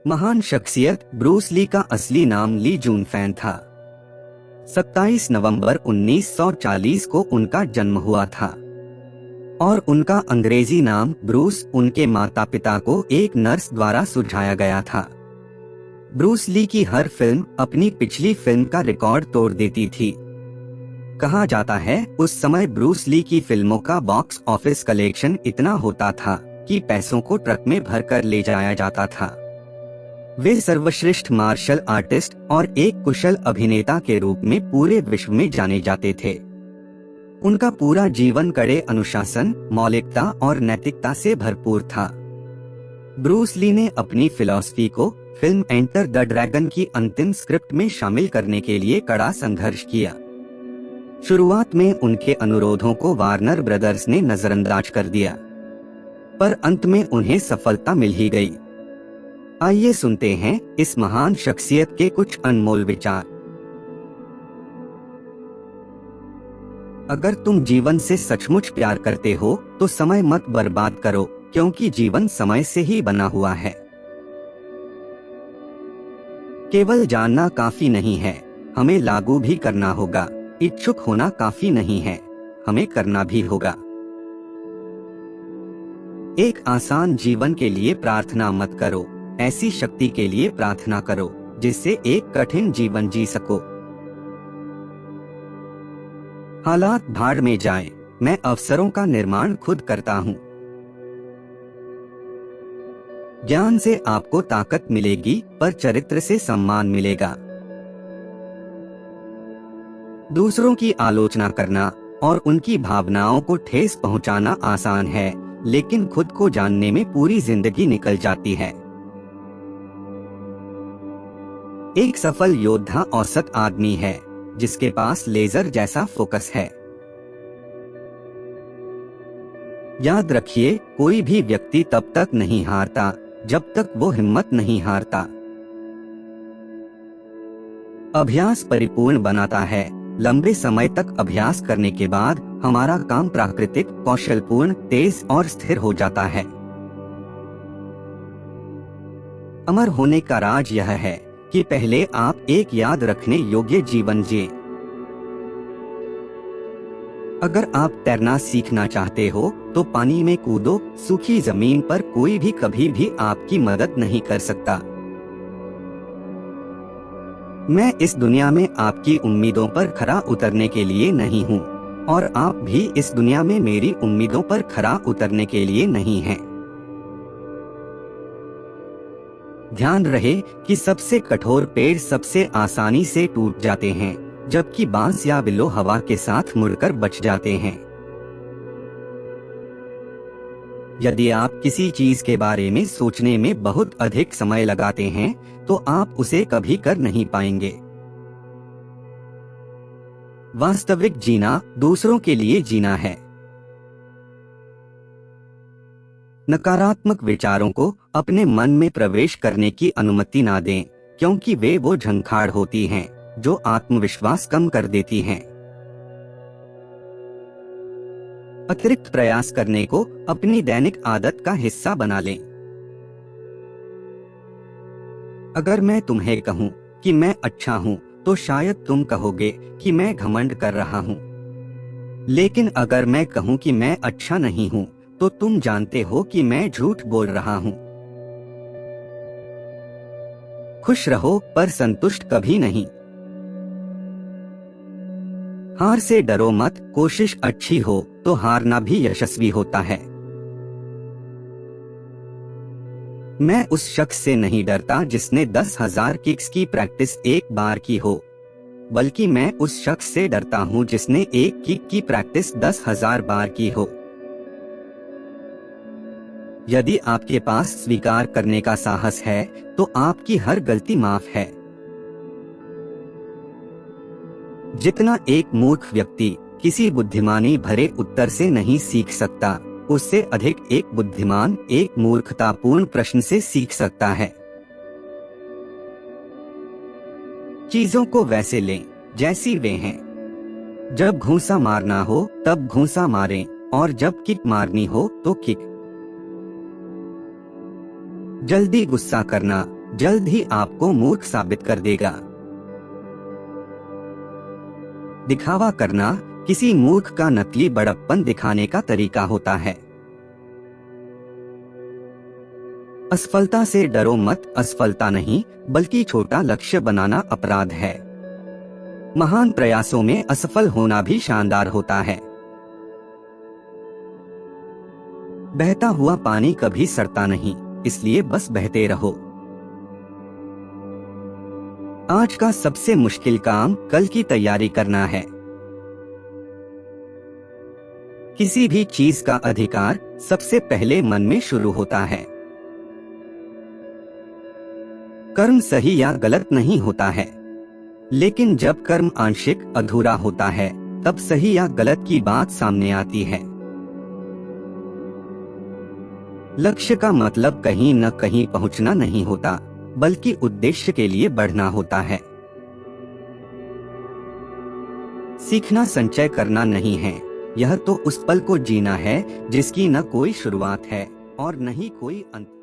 महान शख्सियत Bruce Lee का असली नाम ली जून फैन था। 27 नवंबर 1940 को उनका जन्म हुआ था और उनका अंग्रेजी नाम ब्रूस उनके माता पिता को एक नर्स द्वारा सुझाया गया था। ब्रूस ली की हर फिल्म अपनी पिछली फिल्म का रिकॉर्ड तोड़ देती थी। कहा जाता है उस समय ब्रूस ली की फिल्मों का बॉक्स ऑफिस कलेक्शन इतना होता था कि पैसों को ट्रक में भरकर ले जाया जाता था। वे सर्वश्रेष्ठ मार्शल आर्टिस्ट और एक कुशल अभिनेता के रूप में पूरे विश्व में जाने जाते थे। उनका पूरा जीवन कड़े अनुशासन, मौलिकता और नैतिकता से भरपूर था। ब्रूस ली ने अपनी फिलॉसफी को फिल्म एंटर द ड्रैगन की अंतिम स्क्रिप्ट में शामिल करने के लिए कड़ा संघर्ष किया। शुरुआत में उनके अनुरोधों को वार्नर ब्रदर्स ने नजरअंदाज कर दिया, पर अंत में उन्हें सफलता मिल ही गई। आइए सुनते हैं इस महान शख्सियत के कुछ अनमोल विचार। अगर तुम जीवन से सचमुच प्यार करते हो तो समय मत बर्बाद करो, क्योंकि जीवन समय से ही बना हुआ है। केवल जानना काफी नहीं है, हमें लागू भी करना होगा। इच्छुक होना काफी नहीं है, हमें करना भी होगा। एक आसान जीवन के लिए प्रार्थना मत करो, ऐसी शक्ति के लिए प्रार्थना करो जिससे एक कठिन जीवन जी सको। हालात भाड़ में जाएं, मैं अवसरों का निर्माण खुद करता हूं। ज्ञान से आपको ताकत मिलेगी, पर चरित्र से सम्मान मिलेगा। दूसरों की आलोचना करना और उनकी भावनाओं को ठेस पहुंचाना आसान है, लेकिन खुद को जानने में पूरी जिंदगी निकल जाती है। एक सफल योद्धा औसत आदमी है जिसके पास लेजर जैसा फोकस है। याद रखिए, कोई भी व्यक्ति तब तक नहीं हारता जब तक वो हिम्मत नहीं हारता। अभ्यास परिपूर्ण बनाता है। लंबे समय तक अभ्यास करने के बाद हमारा काम प्राकृतिक, कौशलपूर्ण, तेज और स्थिर हो जाता है। अमर होने का राज यह है कि पहले आप एक याद रखने योग्य जीवन जिए। अगर आप तैरना सीखना चाहते हो तो पानी में कूदो। सूखी जमीन पर कोई भी कभी भी आपकी मदद नहीं कर सकता। मैं इस दुनिया में आपकी उम्मीदों पर खरा उतरने के लिए नहीं हूँ और आप भी इस दुनिया में मेरी उम्मीदों पर खरा उतरने के लिए नहीं हैं। ध्यान रहे कि सबसे कठोर पेड़ सबसे आसानी से टूट जाते हैं, जबकि बांस या विलो हवा के साथ मुड़कर बच जाते हैं। यदि आप किसी चीज के बारे में सोचने में बहुत अधिक समय लगाते हैं तो आप उसे कभी कर नहीं पाएंगे। वास्तविक जीना दूसरों के लिए जीना है। नकारात्मक विचारों को अपने मन में प्रवेश करने की अनुमति ना दें, क्योंकि वे वो झंखाड़ होती हैं जो आत्मविश्वास कम कर देती हैं। अतिरिक्त प्रयास करने को अपनी दैनिक आदत का हिस्सा बना लें। अगर मैं तुम्हें कहूं कि मैं अच्छा हूं, तो शायद तुम कहोगे कि मैं घमंड कर रहा हूं। लेकिन अगर मैं कहूं कि मैं अच्छा नहीं हूं, तो तुम जानते हो कि मैं झूठ बोल रहा हूं। खुश रहो, पर संतुष्ट कभी नहीं। हार से डरो मत। कोशिश अच्छी हो तो हारना भी यशस्वी होता है। मैं उस शख्स से नहीं डरता जिसने 10,000 किक्स की प्रैक्टिस एक बार की हो, बल्कि मैं उस शख्स से डरता हूं जिसने एक किक की प्रैक्टिस 10,000 बार की हो। यदि आपके पास स्वीकार करने का साहस है तो आपकी हर गलती माफ है। जितना एक मूर्ख व्यक्ति किसी बुद्धिमानी भरे उत्तर से नहीं सीख सकता, उससे अधिक एक बुद्धिमान एक मूर्खतापूर्ण प्रश्न से सीख सकता है। चीजों को वैसे लें जैसी वे हैं। जब घूंसा मारना हो तब घूंसा मारें, और जब किक मारनी हो तो किक। जल्दी गुस्सा करना जल्द ही आपको मूर्ख साबित कर देगा। दिखावा करना किसी मूर्ख का नकली बड़प्पन दिखाने का तरीका होता है। असफलता से डरो मत, असफलता नहीं बल्कि छोटा लक्ष्य बनाना अपराध है। महान प्रयासों में असफल होना भी शानदार होता है। बहता हुआ पानी कभी सड़ता नहीं, इसलिए बस बहते रहो। आज का सबसे मुश्किल काम कल की तैयारी करना है। किसी भी चीज का अधिकार सबसे पहले मन में शुरू होता है। कर्म सही या गलत नहीं होता है, लेकिन जब कर्म आंशिक अधूरा होता है तब सही या गलत की बात सामने आती है। लक्ष्य का मतलब कहीं न कहीं पहुंचना नहीं होता, बल्कि उद्देश्य के लिए बढ़ना होता है। सीखना संचय करना नहीं है, यह तो उस पल को जीना है जिसकी न कोई शुरुआत है और न ही कोई अंत।